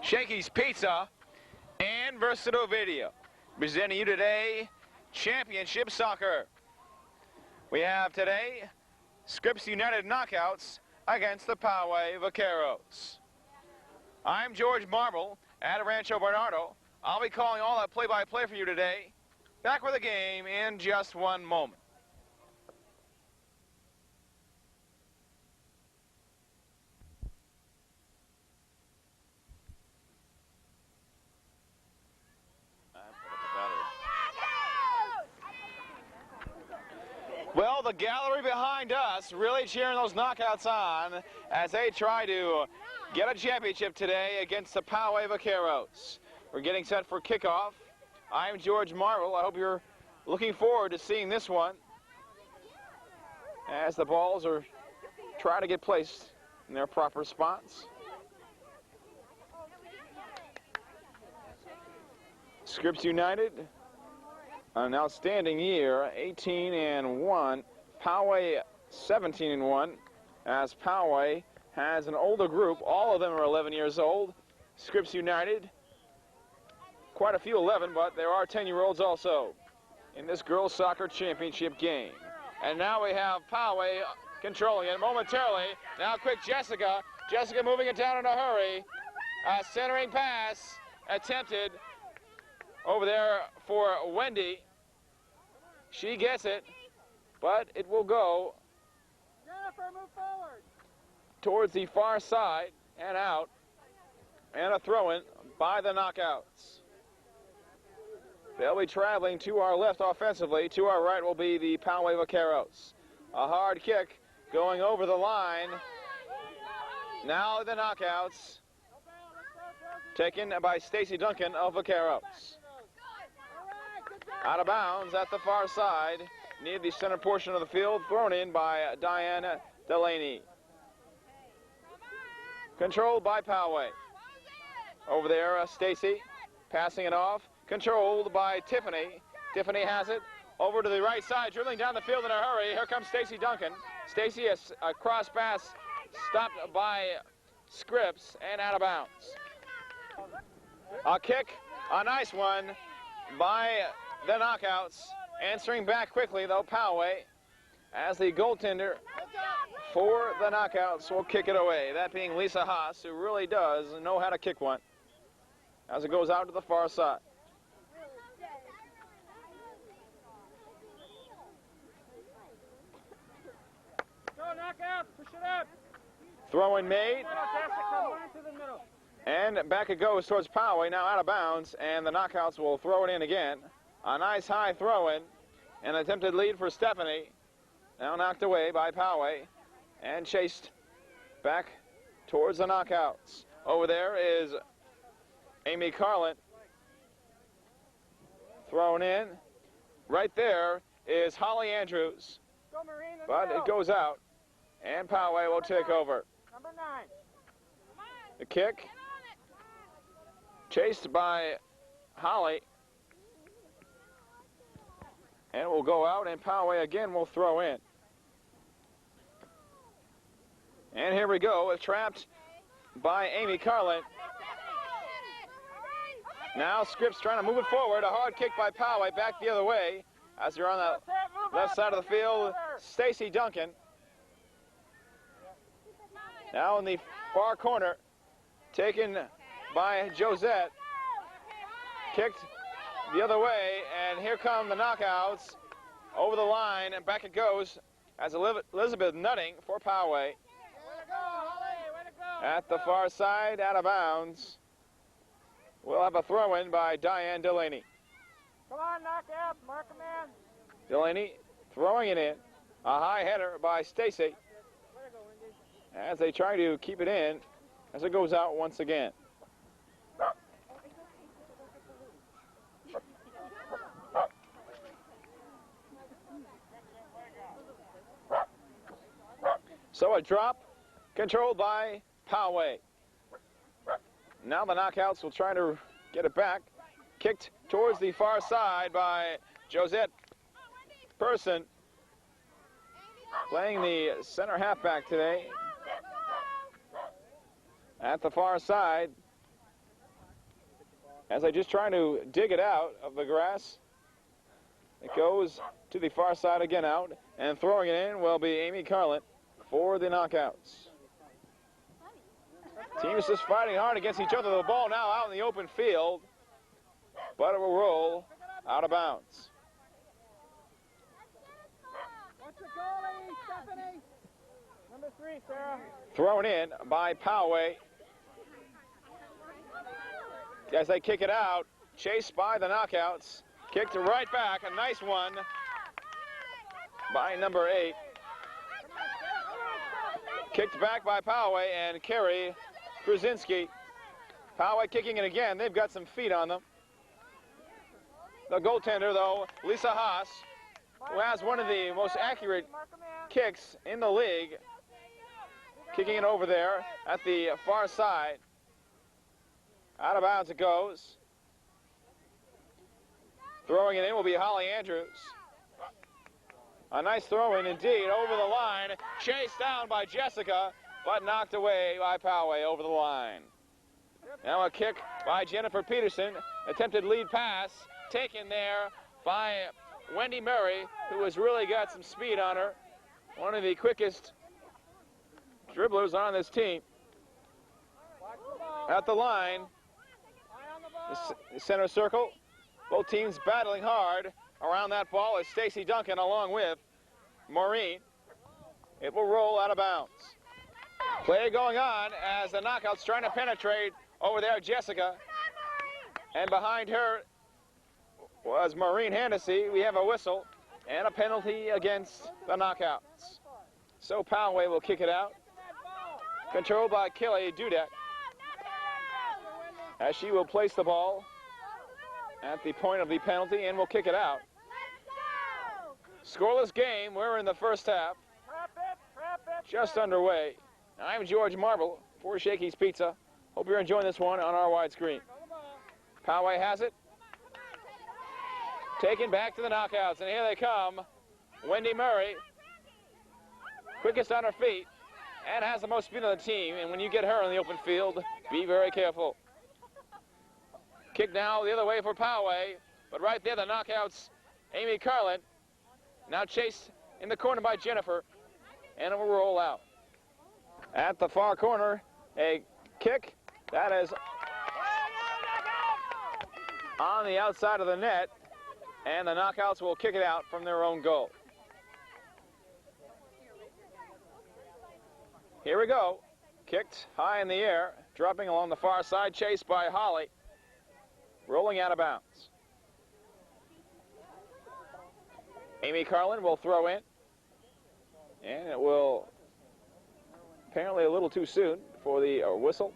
Shakey's Pizza, and Versatile Video. Presenting you today, Championship Soccer. We have today, Scripps United knockouts against the Poway Vaqueros. I'm George Marble at Rancho Bernardo. I'll be calling all that play-by-play for you today. Back with the game in just one moment. Well, the gallery behind us really cheering those knockouts on as they try to get a championship today against the Poway Vaqueros. We're getting set for kickoff. I'm George Marble. I hope you're looking forward to seeing this one as the balls are trying to get placed in their proper spots. Scripps United, an outstanding year, 18-1. Poway 17-1, as Poway has an older group. All of them are 11 years old. Scripps United, quite a few 11, but there are 10-year-olds also in this girls soccer championship game. And now we have Poway controlling it momentarily. Now quick Jessica moving it down in a hurry. A centering pass attempted over there for Wendy. She gets it, but it will go Jennifer, move forward. Towards the far side and out, and a throw-in by the knockouts. They'll be traveling to our left offensively. To our right will be the Poway Vaqueros. A hard kick going over the line. Now the knockouts taken by Stacy Duncan of Vaqueros. Out of bounds at the far side, near the center portion of the field, thrown in by Diane Delaney. Controlled by Poway. Over there, Stacy passing it off, controlled by Tiffany. Tiffany has it over to the right side, dribbling down the field in a hurry. Here comes Stacy Duncan. Stacy, a cross pass stopped by Scripps and out of bounds. A kick, a nice one by the knockouts. Answering back quickly, though, Poway, as the goaltender for the knockouts will kick it away. That being Lisa Haas, who really does know how to kick one, as it goes out to the far side. Go, knockouts, push it up. Throw-in made. And back it goes towards Poway, now out of bounds, and the knockouts will throw it in again. A nice high throw-in, an attempted lead for Stephanie. Now knocked away by Poway and chased back towards the knockouts. Over there is Amy Carlin. Thrown in. Right there is Holly Andrews. But it goes out, and Poway will take over. Number 9. The kick, chased by Holly, and will go out, and Poway again will throw in. And here we go, trapped by Amy Carlin. Now Scripps trying to move it forward. A hard kick by Poway back the other way. As they're on the left side of the field, Stacy Duncan. Now in the far corner, taken by Josette. Kicked the other way, and here come the knockouts over the line, and back it goes as Elizabeth Nutting for Poway. At the far side, out of bounds. We'll have a throw-in by Diane Delaney. Come on, knockouts, mark them in. Delaney throwing it in. A high header by Stacy as they try to keep it in as it goes out once again. So a drop controlled by Poway. Now the knockouts will try to get it back. Kicked towards the far side by Josette Person, playing the center halfback today. At the far side, as they just trying to dig it out of the grass. It goes to the far side again out, and throwing it in will be Amy Carlin for the knockouts. Teams just fighting hard against each other. The ball now out in the open field, but it will roll out of bounds. What's the goalie, Stephanie? Number 3, Sarah. Thrown in by Poway. As they kick it out, chased by the knockouts. Kicked right back, a nice one by number 8. Kicked back by Poway and Kerry Krasinski. Poway kicking it again. They've got some feet on them. The goaltender, though, Lisa Haas, who has one of the most accurate kicks in the league, kicking it over there at the far side. Out of bounds it goes. Throwing it in will be Holly Andrews. A nice throw in indeed, over the line. Chased down by Jessica, but knocked away by Poway over the line. Now a kick by Jennifer Peterson. Attempted lead pass taken there by Wendy Murray, who has really got some speed on her. One of the quickest dribblers on this team. At the line, the center circle. Both teams battling hard around that ball is Stacy Duncan along with Maureen. It will roll out of bounds. Play going on as the knockouts trying to penetrate over there, Jessica. And behind her was Maureen Hennessy. We have a whistle and a penalty against the knockouts. So Poway will kick it out. Controlled by Kelly Dudek, as she will place the ball at the point of the penalty and will kick it out. Scoreless game. We're in the first half. Just underway. I'm George Marble for Shakey's Pizza. Hope you're enjoying this one on our widescreen. Poway has it. Taken back to the knockouts, and here they come. Wendy Murray, quickest on her feet, and has the most speed on the team. And when you get her in the open field, be very careful. Kick now the other way for Poway, but right there the knockouts, Amy Carlin. Now chased in the corner by Jennifer, and it will roll out. At the far corner, a kick that is on the outside of the net, and the knockouts will kick it out from their own goal. Here we go. Kicked high in the air, dropping along the far side, chased by Holly. Rolling out of bounds. Amy Carlin will throw in. And it will, apparently a little too soon for the whistle.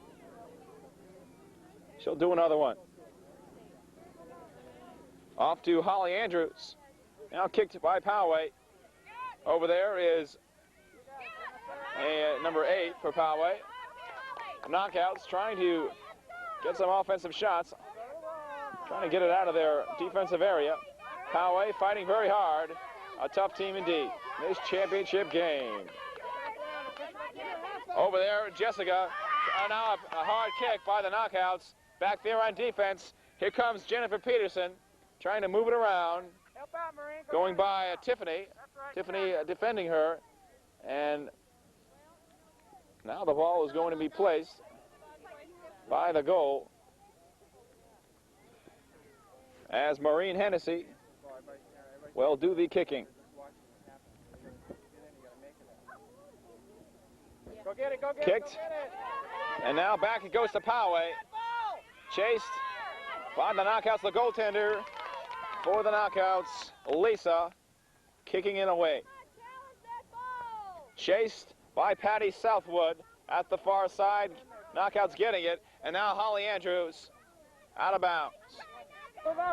She'll do another one. Off to Holly Andrews. Now kicked by Poway. Over there is number 8 for Poway. Knockouts, trying to get some offensive shots. Trying to get it out of their defensive area. Poway fighting very hard. A tough team indeed. This championship game. Over there, Jessica. Now a hard kick by the knockouts. Back there on defense. Here comes Jennifer Peterson. Trying to move it around. Going by Tiffany. Tiffany defending her. And now the ball is going to be placed by the goal, as Maureen Hennessy will do the kicking. Go get it, go get Kicked. it, go get it. And now back it goes to Poway. Chased by the knockouts, the goaltender for the knockouts, Lisa, kicking it away. Chased by Patty Southwood at the far side. Knockouts getting it. And now Holly Andrews out of bounds.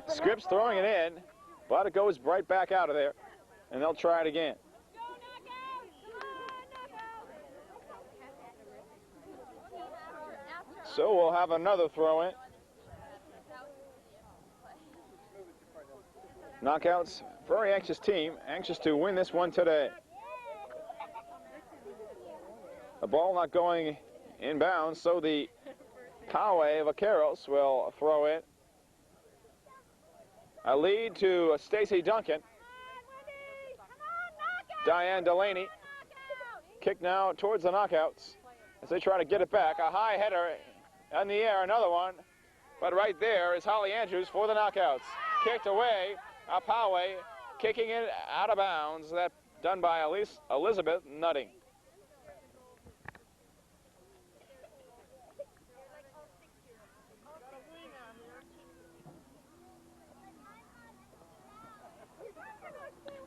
Scripps throwing it in, but it goes right back out of there. And they'll try it again. So we'll have another throw in. Knockouts, very anxious team, anxious to win this one today. The ball not going inbounds, so the Poway Vaqueros will throw it. A lead to Stacy Duncan. Diane Delaney. Kick now towards the knockouts as they try to get it back. A high header in the air, another one. But right there is Holly Andrews for the knockouts. Kicked away. Poway kicking it out of bounds. That done by Elizabeth Nutting.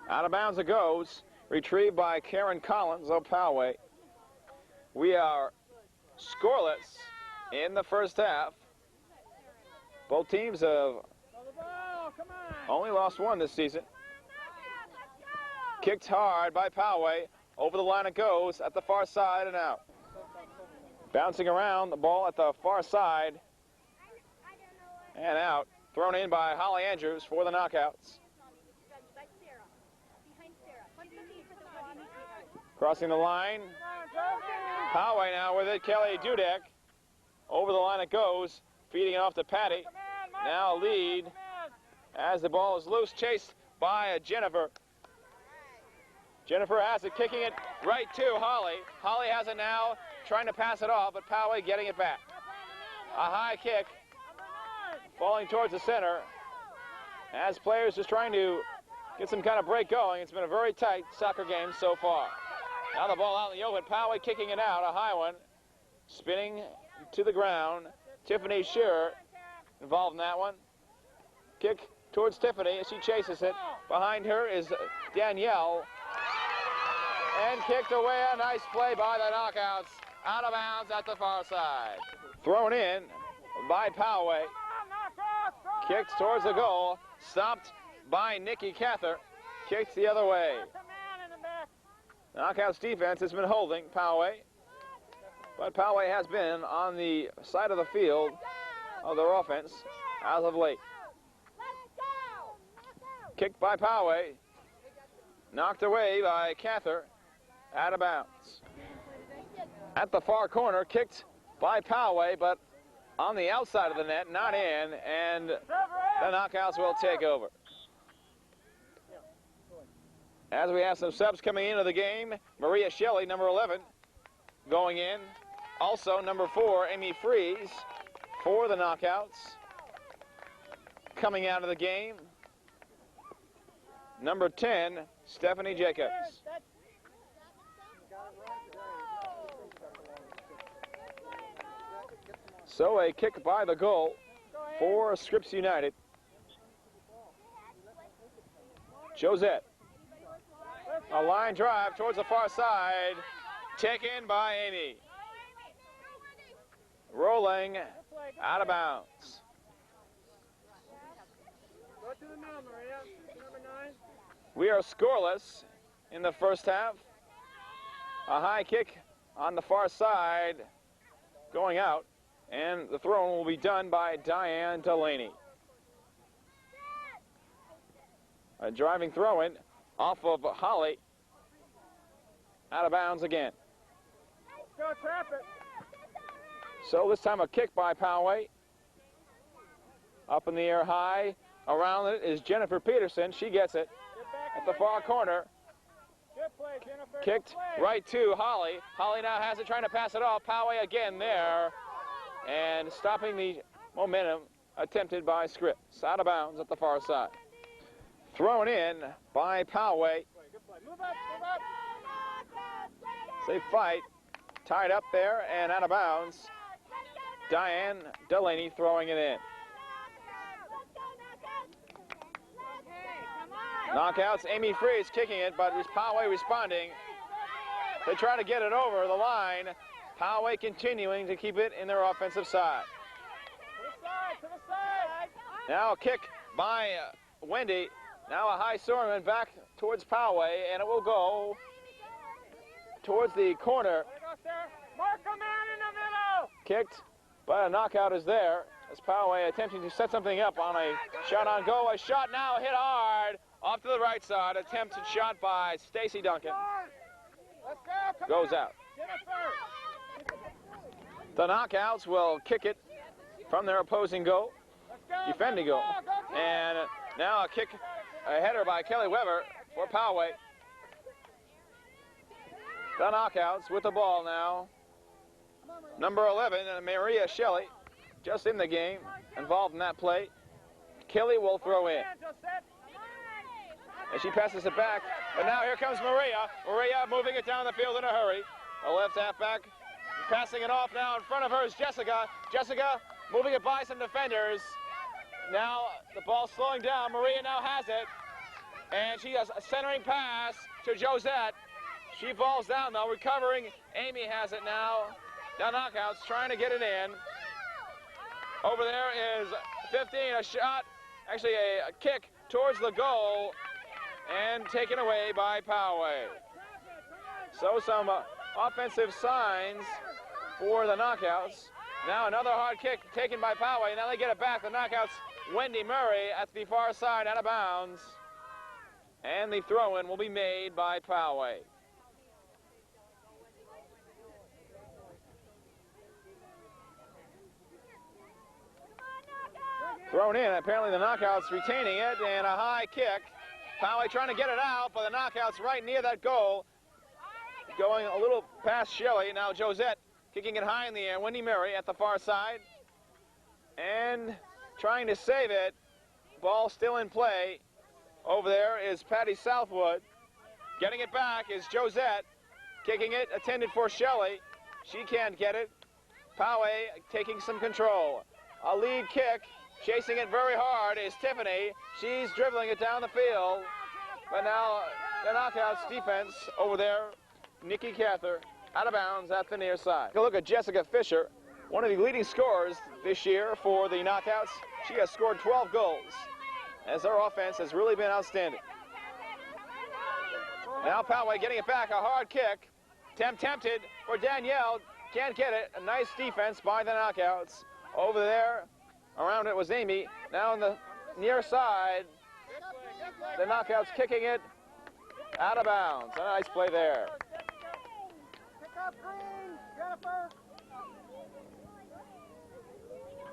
Out of bounds it goes. Retrieved by Karen Collins of Poway. We are scoreless in the first half. Both teams have only lost one this season. Kicked hard by Poway. Over the line it goes at the far side and out. Bouncing around the ball at the far side and out. Thrown in by Holly Andrews for the knockouts. Crossing the line. Poway now with it. Kelly Dudek. Over the line it goes. Feeding it off to Patty. Now lead as the ball is loose. Chased by Jennifer. Jennifer has it. Kicking it right to Holly. Holly has it now. Trying to pass it off, but Poway getting it back. A high kick. Falling towards the center. As players just trying to get some kind of break going. It's been a very tight soccer game so far. Now the ball out in the open. Poway kicking it out. A high one. Spinning to the ground. Tiffany Shearer involved in that one. Kick towards Tiffany as she chases it. Behind her is Danielle. And kicked away. A nice play by the knockouts. Out of bounds at the far side. Thrown in by Poway. Kicked towards the goal. Stopped by Nikki Cather. Kicked the other way. Knockouts defense has been holding Poway. But Poway has been on the side of the field of their offense as of late. Kicked by Poway. Knocked away by Cather. Out of bounds. At the far corner, kicked by Poway, but on the outside of the net, not in, and the knockouts will take over. As we have some subs coming into the game, Maria Shelley, number 11, going in. Also, number 4, Amy Fries, for the knockouts. Coming out of the game, number 10, Stephanie Jacobs. So a kick by the goal for Scripps United. Josette. A line drive towards the far side. Taken by Amy. Rolling out of bounds. We are scoreless in the first half. A high kick on the far side going out. And the throw will be done by Diane Delaney. A driving throw-in off of Holly. Out of bounds again. Go trap it. So this time a kick by Poway. Up in the air high. Around it is Jennifer Peterson. She gets it at the far corner. Good play, Jennifer. Kicked right to Holly. Holly now has it, trying to pass it off. Poway again there. And stopping the momentum attempted by Scripps. Out of bounds at the far side. Thrown in by Poway. Move up, move up. They fight. Tied up there and out of bounds. Diane Delaney throwing it in. Knockouts. Amy Fries kicking it, but Poway responding. They try to get it over the line. Poway continuing to keep it in their offensive side. To the side. Now a kick by Wendy. Now a high Sorman back towards Poway, and it will go towards the corner. Mark a man in the middle. Kicked, but a knockout is there as Poway attempting to set something up on a shot on goal. A shot now hit hard off to the right side. Attempted shot by Stacy Duncan. Let's go. Goes out. The knockouts will kick it from their opposing goal, defending goal. And Now a header by Kelly Weber for Poway. The knockouts with the ball now. Number 11, Maria Shelley, just in the game, involved in that play. Kelly will throw in. And she passes it back. And now here comes Maria. Maria moving it down the field in a hurry. The left halfback passing it off now. In front of her is Jessica. Jessica moving it by some defenders. Now the ball slowing down. Maria now has it. And she has a centering pass to Josette. She falls down though, recovering. Amy has it now. Now knockouts, trying to get it in. Over there is 15, a shot, actually a kick towards the goal, and taken away by Poway. So some offensive signs for the knockouts. Now another hard kick taken by Poway. Now they get it back. The knockouts, Wendy Murray at the far side, out of bounds. And the throw-in will be made by Poway. Thrown in, apparently the knockouts retaining it, and a high kick. Poway trying to get it out, but the knockouts right near that goal. Going a little past Shelley. Now Josette kicking it high in the air. Wendy Murray at the far side. And trying to save it. Ball still in play. Over there is Patty Southwood. Getting it back is Josette. Kicking it, intended for Shelley. She can't get it. Poway taking some control. A lead kick. Chasing it very hard is Tiffany. She's dribbling it down the field. But now the knockouts defense over there, Nikki Cather, out of bounds at the near side. Take a look at Jessica Fisher, one of the leading scorers this year for the knockouts. She has scored 12 goals, as their offense has really been outstanding. Now Poway getting it back, a hard kick. Tempted for Danielle, can't get it. A nice defense by the knockouts. Over there, around it was Amy. Now on the near side, the knockouts kicking it out of bounds. A nice play there. Pick up green, Jennifer.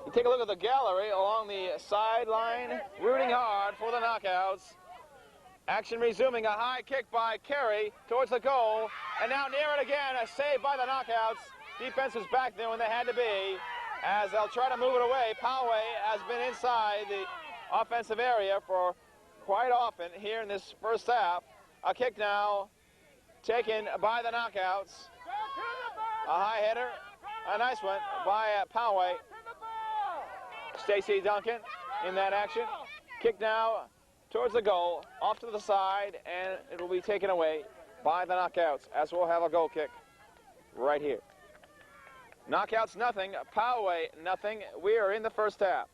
You take a look at the gallery along the sideline, rooting hard for the knockouts. Action resuming, a high kick by Carey towards the goal, and now near it again, a save by the knockouts. Defense was back there when they had to be, as they'll try to move it away. Poway has been inside the offensive area for quite often here in this first half. A kick now taken by the knockouts. A high header, a nice one by Poway. Stacy Duncan in that action. Kick now towards the goal, off to the side, and it will be taken away by the knockouts, as we'll have a goal kick right here. Knockouts nothing, Poway nothing. We are in the first half.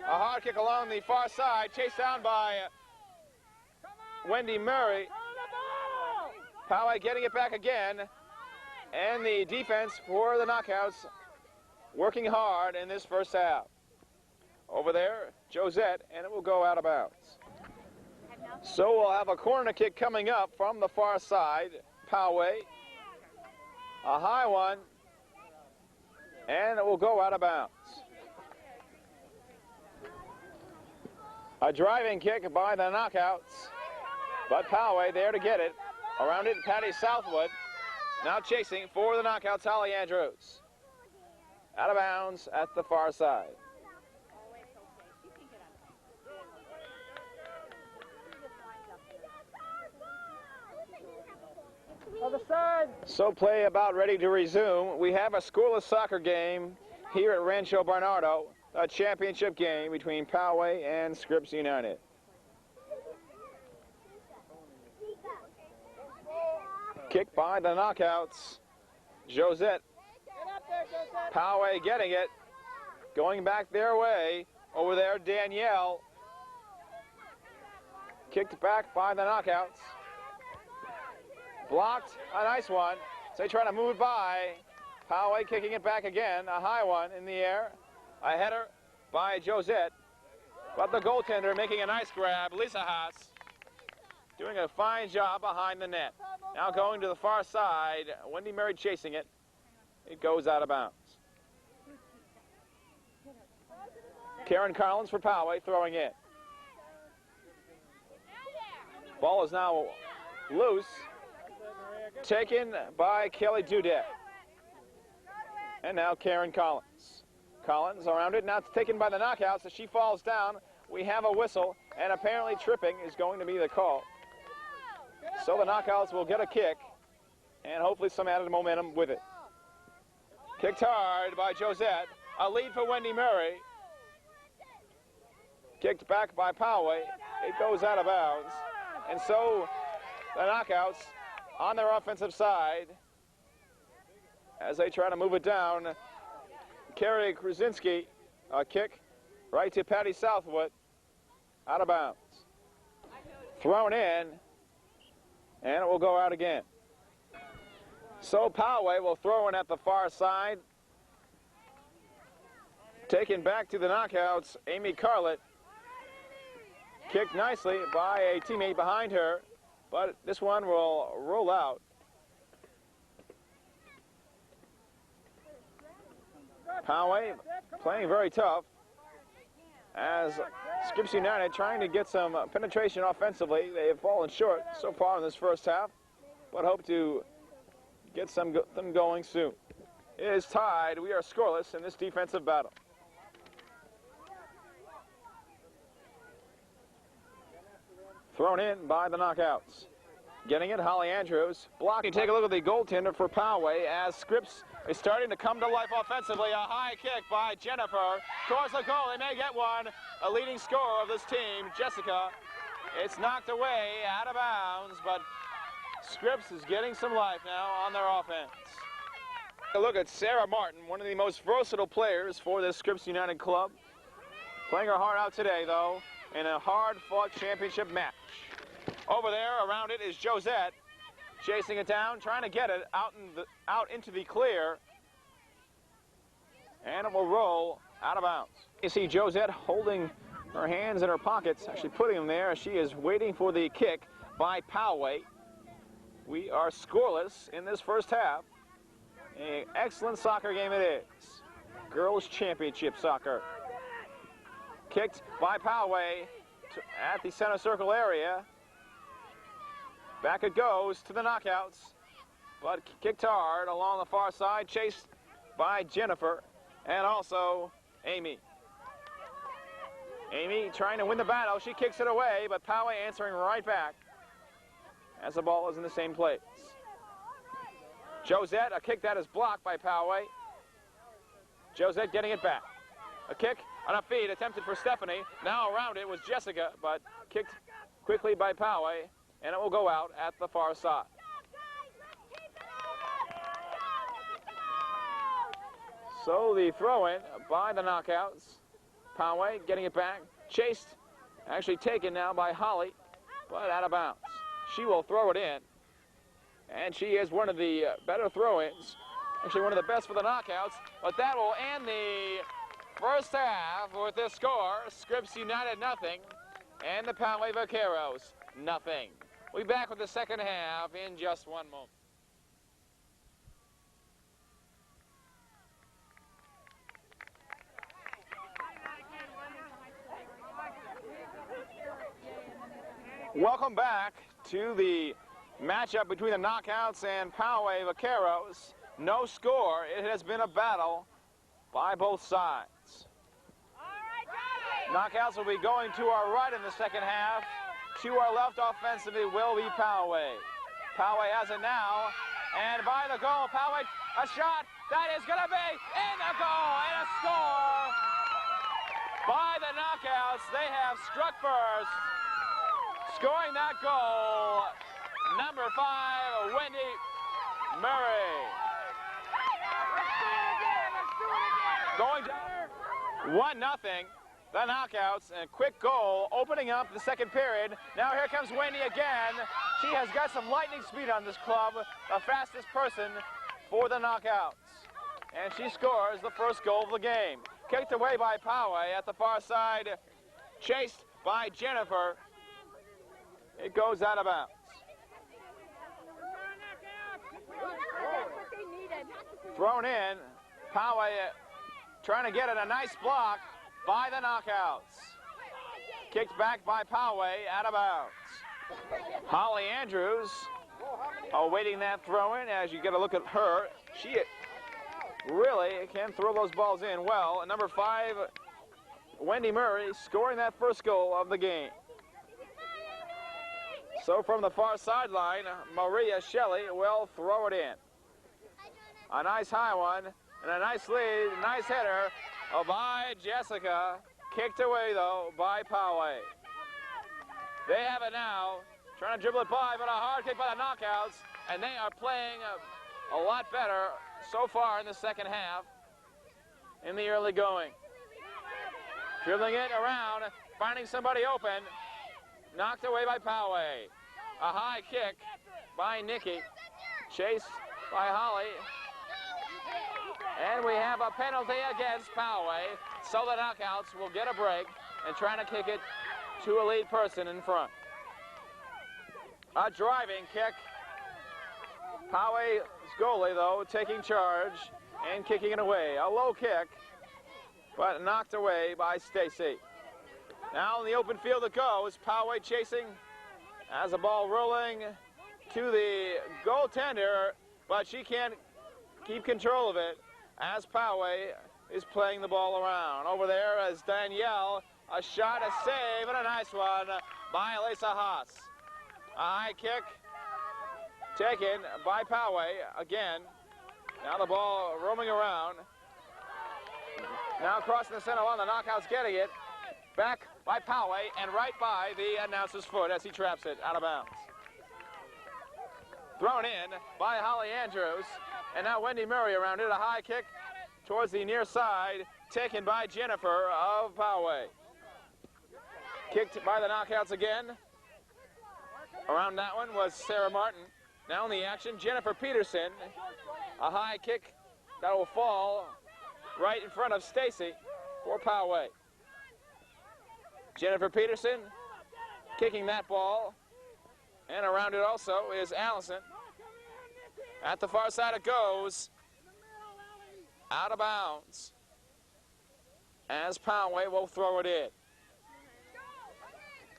A hard kick along the far side, chased down by Wendy Murray. Poway getting it back again, and the defense for the knockouts working hard in this first half. Over there, Josette, and it will go out of bounds. So we'll have a corner kick coming up from the far side. Poway, a high one, and it will go out of bounds. A driving kick by the knockouts, but Poway there to get it. Around it, Patty Southwood, now chasing for the knockouts, Holly Andrews. Out of bounds at the far side. Other side. So play about ready to resume. We have a scoreless soccer game here at Rancho Bernardo, a championship game between Poway and Scripps United. Kick by the knockouts. Josette. Poway getting it. Going back their way. Over there, Danielle. Kicked back by the knockouts. Blocked, a nice one. So they try to move it by. Poway kicking it back again. A high one in the air. A header by Josette. But the goaltender making a nice grab. Lisa Haas doing a fine job behind the net. Now going to the far side. Wendy Murray chasing it. It goes out of bounds. Karen Collins for Poway throwing in. Ball is now loose, taken by Kelly Dudet. And now Karen Collins. Collins around it, now it's taken by the knockouts as she falls down. We have a whistle, and apparently tripping is going to be the call. So the knockouts will get a kick, and hopefully some added momentum with it. Kicked hard by Josette. A lead for Wendy Murray. Kicked back by Poway. It goes out of bounds. And so the knockouts on their offensive side as they try to move it down. Carrie Krasinski, a kick right to Patty Southwood, out of bounds. Thrown in, and it will go out again. So Poway will throw in at the far side. Taken back to the knockouts, Amy Carlett. Kicked nicely by a teammate behind her, but this one will roll out. Poway playing very tough as Scripps United trying to get some penetration offensively. They have fallen short so far in this first half, but hope to get them going soon. It is tied. We are scoreless in this defensive battle. Thrown in by the knockouts. Getting it, Holly Andrews. Blocking. Take a look at the goaltender for Poway as Scripps is starting to come to life offensively. A high kick by Jennifer. Towards the goal. They may get one. A leading scorer of this team, Jessica. It's knocked away out of bounds, but Scripps is getting some life now on their offense. Take a look at Sarah Martin, one of the most versatile players for this Scripps United club. Playing her heart out today, though, in a hard-fought championship match. Over there, around it is Josette, chasing it down, trying to get it out into the clear, and it will roll out of bounds. You see Josette holding her hands in her pockets, actually putting them there. She is waiting for the kick by Poway. We are scoreless in this first half. An excellent soccer game it is. Girls Championship soccer. Kicked by Poway at the center circle area. Back it goes to the knockouts, but kicked hard along the far side, chased by Jennifer and also Amy. Amy trying to win the battle. She kicks it away, but Poway answering right back as the ball is in the same place. Josette, a kick that is blocked by Poway. Josette getting it back. A kick on a feed attempted for Stephanie. Now around it was Jessica, but kicked quickly by Poway, and it will go out at the far side. So the throw-in by the knockouts. Poway getting it back. Chased, actually taken now by Holly, but out of bounds. She will throw it in, and she is one of the better throw-ins. Actually one of the best for the knockouts, but that will end the first half with this score. Scripps United nothing, and the Poway Vaqueros nothing. We'll be back with the second half in just one moment. Welcome back to the matchup between the knockouts and Poway Vaqueros. No score. It has been a battle by both sides. Knockouts will be going to our right in the second half. To our left offensively will be Poway. Poway has it now, and by the goal, Poway, a shot that is going to be in the goal, and a score by the knockouts. They have struck first, scoring that goal, number 5, Wendy Murray. Going down 1-0. The knockouts, and a quick goal opening up the second period. Now here comes Wendy again. She has got some lightning speed on this club, the fastest person for the knockouts. And she scores the first goal of the game. Kicked away by Poway at the far side, chased by Jennifer. It goes out of bounds. Thrown in, Poway trying to get it, a nice block by the knockouts. Kicked back by Poway, out of bounds. Holly Andrews awaiting that throw in. As you get a look at her, she really can throw those balls in well. And number 5, Wendy Murray, scoring that first goal of the game. So from the far sideline, Maria Shelley will throw it in. A nice high one and a nice lead, nice header by Jessica. Kicked away though by Poway. They have it now, trying to dribble it by, but a hard kick by the Knockouts, and they are playing a lot better so far in the second half in the early going. Dribbling it around, finding somebody open, knocked away by Poway. A high kick by Nikki, chased by Holly. And we have a penalty against Poway, so the Knockouts will get a break and try to kick it to a lead person in front. A driving kick. Poway's goalie, though, taking charge and kicking it away. A low kick, but knocked away by Stacy. Now in the open field it goes. Poway chasing as the ball rolling to the goaltender, but she can't keep control of it as Poway is playing the ball around. Over there as Danielle, a shot, a save, and a nice one by Elisa Haas. A high kick taken by Poway again. Now the ball roaming around. Now crossing the center line, the Knockouts getting it. Back by Poway and right by the announcer's foot as he traps it out of bounds. Thrown in by Holly Andrews. And now Wendy Murray around it. A high kick towards the near side, taken by Jennifer of Poway. Kicked by the Knockouts again. Around that one was Sarah Martin. Now in the action, Jennifer Peterson. A high kick that will fall right in front of Stacy for Poway. Jennifer Peterson kicking that ball. And around it also is Allison. At the far side it goes. Out of bounds. As Poway will throw it in.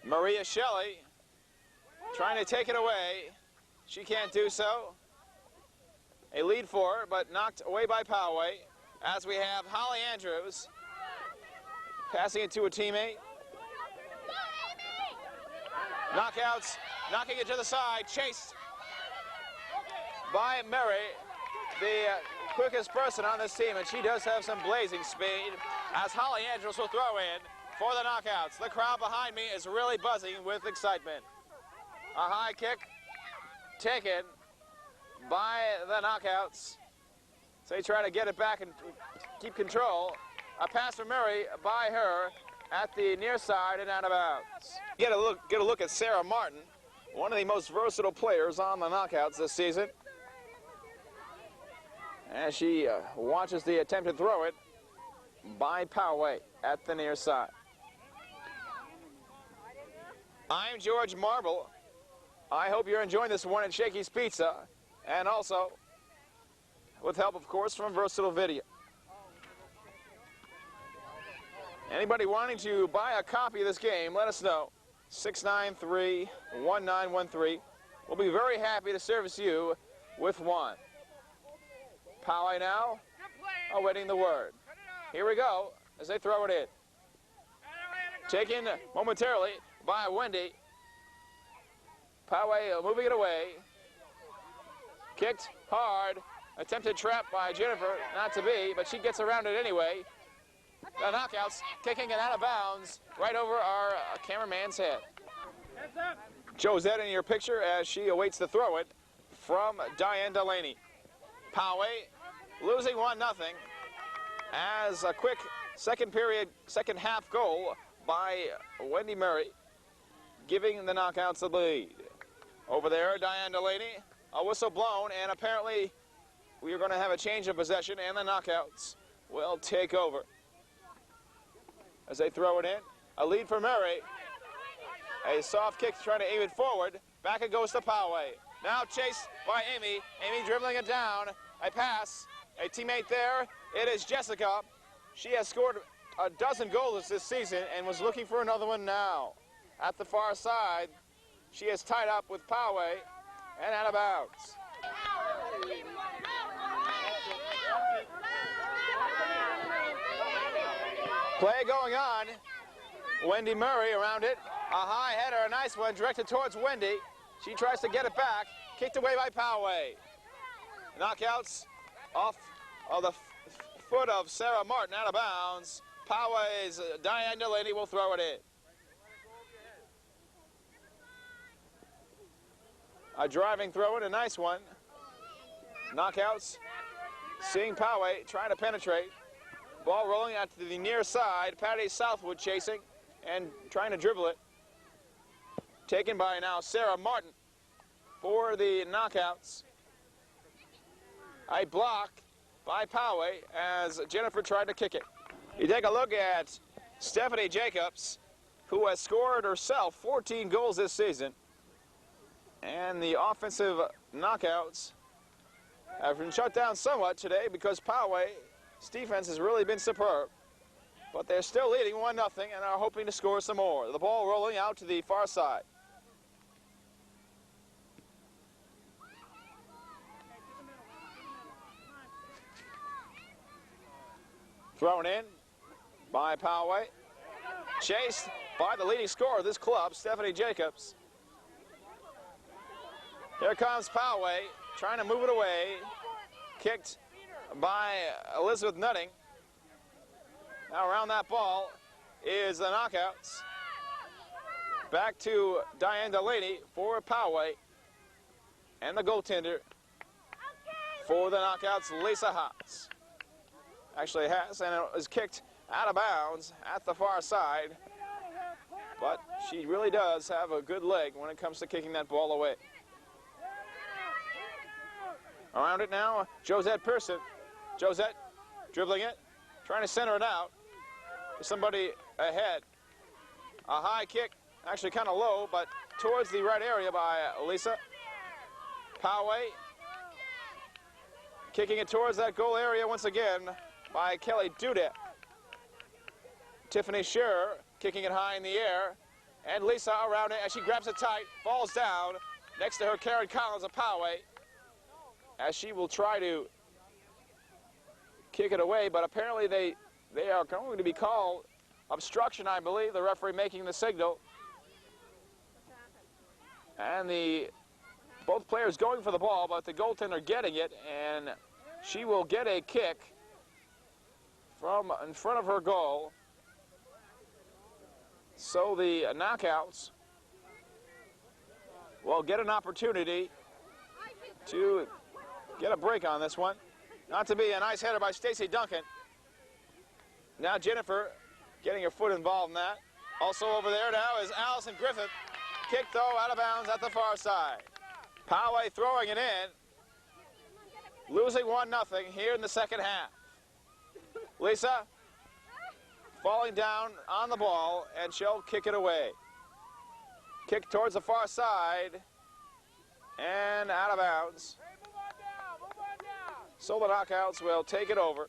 Maria Shelley trying to take it away. She can't do so. A lead for her, but knocked away by Poway. As we have Holly Andrews passing it to a teammate. Knockouts, knocking it to the side, chased by Murray, the quickest person on this team, and she does have some blazing speed, as Holly Andrews will throw in for the Knockouts. The crowd behind me is really buzzing with excitement. A high kick taken by the Knockouts. So they try to get it back and keep control. A pass from Murray by her at the near side and out of bounds. Get a look at Sarah Martin, one of the most versatile players on the Knockouts this season. As she watches the attempt to throw it by Poway at the near side. I'm George Marble. I hope you're enjoying this one at Shakey's Pizza, and also with help, of course, from Versatile Video. Anybody wanting to buy a copy of this game, let us know. 693-1913. We'll be very happy to service you with one. Poway now awaiting the word. Here we go as they throw it in. Taken momentarily by Wendy. Poway moving it away. Kicked hard. Attempted trap by Jennifer, not to be, but she gets around it anyway. The Knockouts kicking it out of bounds right over our cameraman's head. Josette in your picture as she awaits the throw it from Diane Delaney. Poway losing 1-0 as a quick second half goal by Wendy Murray, giving the Knockouts the lead. Over there, Diane Delaney, a whistle blown, and apparently we are going to have a change of possession, and the Knockouts will take over. As they throw it in, a lead for Murray. A soft kick trying to aim it forward. Back it goes to Poway. Now chased by Amy. Amy dribbling it down. A pass. A teammate there. It is Jessica. She has scored a dozen goals this season and was looking for another one now. At the far side, She is tied up with Poway and out of bounds. Play going on. Wendy Murray around it. A high header, a nice one, directed towards Wendy. She tries to get it back. Kicked away by Poway. Knockouts off of the foot of Sarah Martin, out of bounds. Poway's Diane Delaney will throw it in. A driving throw in, a nice one. Knockouts. Seeing Poway trying to penetrate. Ball rolling out to the near side. Patty Southwood chasing and trying to dribble it. Taken by now Sarah Martin for the knockouts. A block by Poway as Jennifer tried to kick it. You take a look at Stephanie Jacobs, who has scored herself 14 goals this season. And the offensive knockouts have been shut down somewhat today because Poway's defense has really been superb. But they're still leading 1-0 and are hoping to score some more. The ball rolling out to the far side. Thrown in by Poway. Chased by the leading scorer of this club, Stephanie Jacobs. Here comes Poway, trying to move it away. Kicked by Elizabeth Nutting. Now around that ball is the knockouts. Back to Diane Delaney for Poway. And the goaltender for the knockouts, Lisa Haas. Actually has, and it was kicked out of bounds at the far side. But she really does have a good leg when it comes to kicking that ball away. Around it now, Josette Pearson. Josette dribbling it, trying to center it out. There's somebody ahead. A high kick, actually kind of low, but towards the right area by Lisa. Poway kicking it towards that goal area once again by Kelly Dudek. Tiffany Scherer kicking it high in the air. And Lisa around it as she grabs it tight, falls down. Next to her, Karen Collins of Poway, as she will try to kick it away, but apparently they are going to be called obstruction, I believe, the referee making the signal. And both players going for the ball, but the goaltender getting it, and she will get a kick from in front of her goal. So the knockouts will get an opportunity to get a break on this one. Not to be a nice header by Stacy Duncan. Now Jennifer getting her foot involved in that. Also over there now is Allison Griffith. Kick though out of bounds at the far side. Poway throwing it in. Losing 1-0 here in the second half. Lisa falling down on the ball, and she'll kick it away. Kick towards the far side and out of bounds. So the knockouts will take it over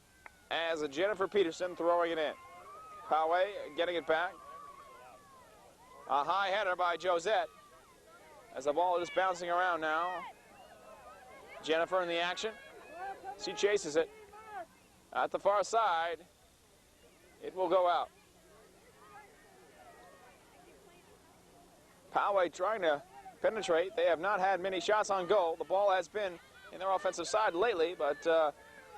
as Jennifer Peterson throwing it in. Poway getting it back. A high header by Josette as the ball is bouncing around now. Jennifer in the action. She chases it. At the far side, it will go out. Poway trying to penetrate. They have not had many shots on goal. The ball has been in their offensive side lately, but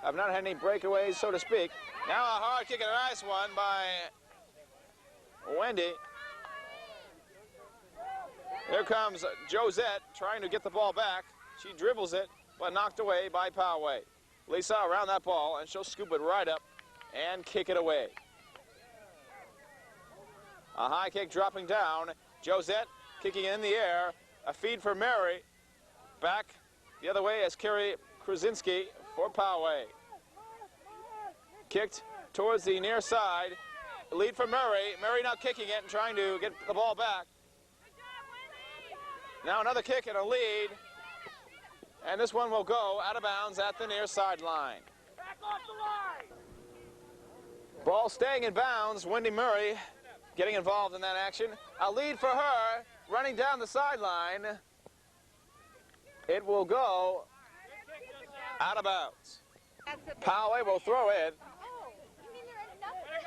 have not had any breakaways, so to speak. Now a hard kick and a nice one by Wendy. Here comes Josette trying to get the ball back. She dribbles it, but knocked away by Poway. Lisa around that ball, and she'll scoop it right up and kick it away. A high kick dropping down. Josette kicking in the air. A feed for Mary. Back the other way as Carrie Krasinski for Poway. Kicked towards the near side. Lead for Murray. Murray now kicking it and trying to get the ball back. Now another kick and a lead. And this one will go out of bounds at the near sideline. Back off the line. Ball staying in bounds. Wendy Murray getting involved in that action. A lead for her. running down the sideline. It will go out of bounds. Poway will throw it.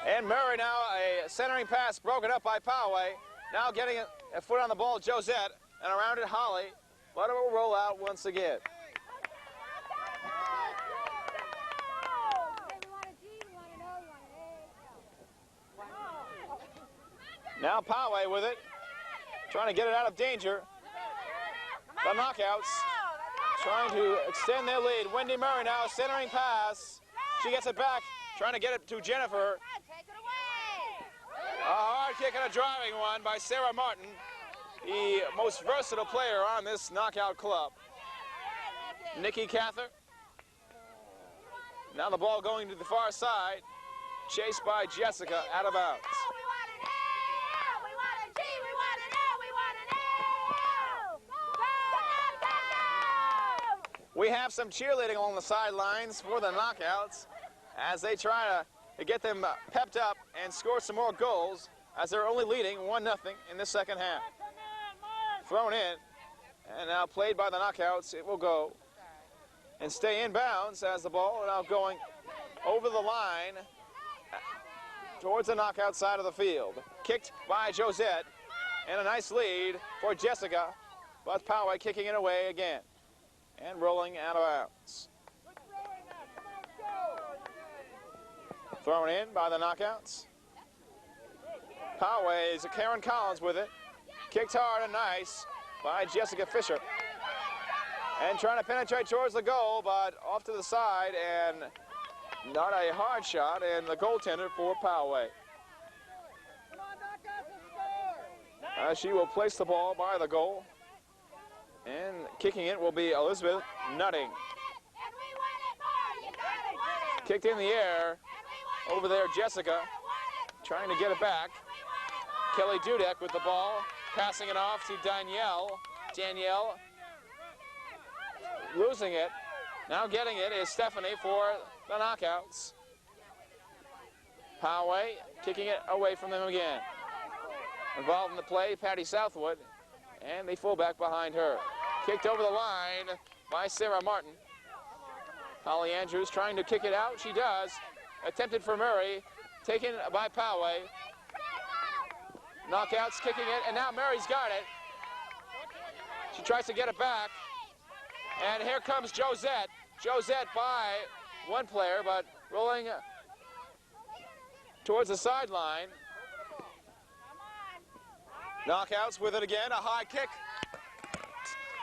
And Murray now, a centering pass broken up by Poway. Now getting a foot on the ball, Josette, and around it Holly. But it will roll out once again. Now Poway with it, trying to get it out of danger. The knockouts, trying to extend their lead. Wendy Murray now, centering pass. She gets it back, trying to get it to Jennifer. A hard kick and a driving one by Sarah Martin, the most versatile player on this knockout club. Nikki Cather. Now the ball going to the far side, chased by Jessica, out of bounds. We have some cheerleading along the sidelines for the knockouts as they try to get them pepped up and score some more goals as they're only leading 1-0 in the second half. Thrown in, and now played by the knockouts. It will go and stay in bounds as the ball now going over the line towards the knockout side of the field. Kicked by Josette, and a nice lead for Jessica, but Poway kicking it away again and rolling out of bounds. Thrown in by the knockouts. Poway's Karen Collins with it. Kicked hard and nice by Jessica Fisher. And trying to penetrate towards the goal, but off to the side, and not a hard shot, and the goaltender for Poway. She will place the ball by the goal. And kicking it will be Elizabeth Nutting. Kicked in the air. Over there, Jessica trying to get it back. Kelly Dudek with the ball, passing it off to Danielle. Danielle losing it. Now getting it is Stephanie for the knockouts. Poway kicking it away from them again. Involved in the play, Patty Southwood, and the fullback behind her. Kicked over the line by Sarah Martin. Holly Andrews trying to kick it out. She does. Attempted for Murray. Taken by Poway. Knockouts kicking it, and now Murray's got it. She tries to get it back. And here comes Josette. Josette by one player, but rolling towards the sideline. Knockouts with it again. A high kick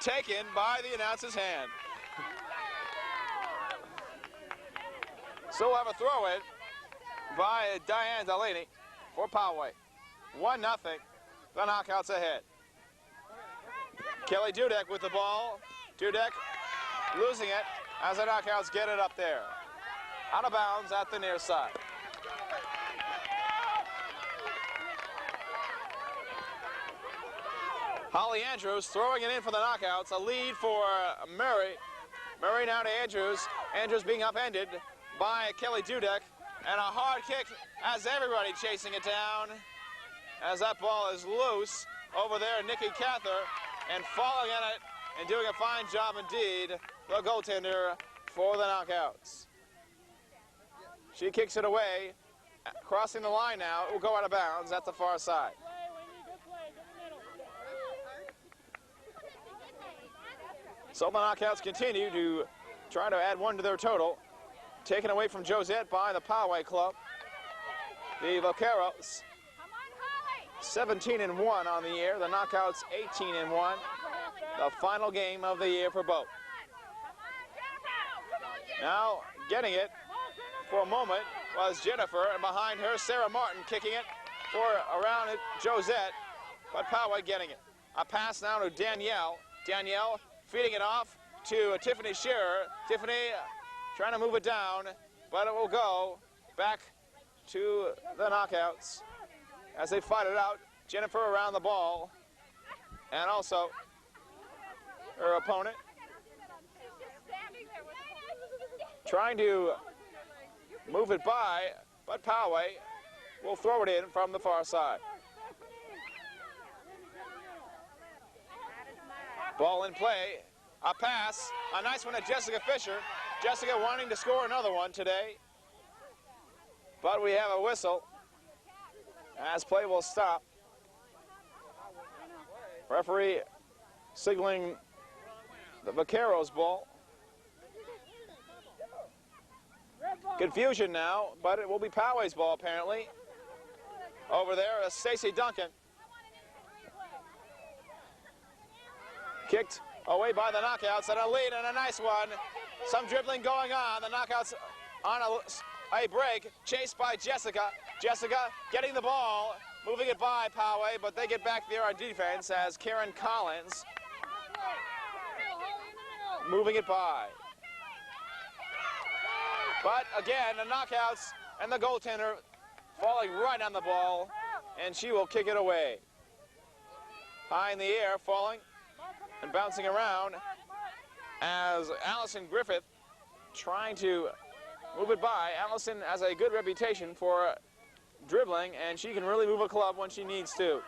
taken by the announcer's hand. So we'll have a throw in by Diane Delaney for Poway. 1-0. The knockouts ahead. Kelly Dudek with the ball. Dudek losing it as the knockouts get it up there. Out of bounds at the near side. Holly Andrews throwing it in for the knockouts. A lead for Murray. Murray now to Andrews. Andrews being upended by Kelly Dudek. And a hard kick as everybody chasing it down. As that ball is loose over there, Nikki Cather. And falling on it and doing a fine job indeed, the goaltender for the knockouts. She kicks it away. Crossing the line now. It will go out of bounds at the far side. So the knockouts continue to try to add one to their total. Taken away from Josette by the Poway club. The Vaqueros 17-1 on the year. The knockouts 18-1. The final game of the year for both. Now getting it for a moment was Jennifer, and behind her Sarah Martin kicking it for around it Josette, but Poway getting it. A pass now to Danielle. Danielle feeding it off to Tiffany Shearer. Tiffany trying to move it down, but it will go back to the knockouts as they fight it out. Jennifer around the ball, and also her opponent trying to move it by, but Poway will throw it in from the far side. Ball in play. A pass. A nice one to Jessica Fisher. Jessica wanting to score another one today. But we have a whistle as play will stop. Referee signaling the Vaqueros ball. Confusion now, but it will be Poway's ball apparently. Over there is Stacy Duncan. Kicked away by the Knockouts, and a lead and a nice one. Some dribbling going on. The Knockouts on a break, chased by Jessica. Jessica getting the ball, moving it by Poway, but they get back there on defense as Karen Collins moving it by. But again, the Knockouts and the goaltender falling right on the ball, and she will kick it away. High in the air, falling and bouncing around as Allison Griffith trying to move it by. Allison has a good reputation for dribbling, and she can really move a club when she needs to.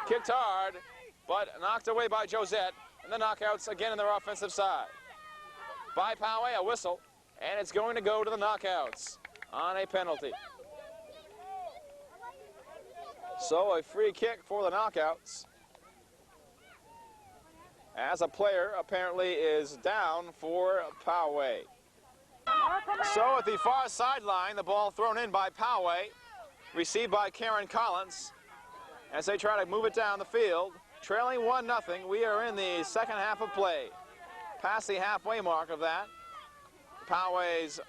Kicked hard, but knocked away by Josette, and the Knockouts again on their offensive side. By Poway, a whistle, and it's going to go to the Knockouts on a penalty. So a free kick for the Knockouts, as a player apparently is down for Poway. So at the far sideline, the ball thrown in by Poway, received by Karen Collins as they try to move it down the field. Trailing 1-0, we are in the second half of play. Past the halfway mark of that. Poway's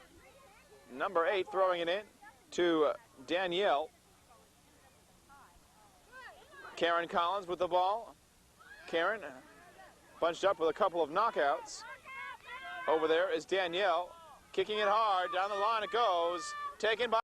number 8 throwing it in to Danielle. Karen Collins with the ball. Karen bunched up with a couple of Knockouts. Over there is Danielle, kicking it hard. Down the line it goes. Taken by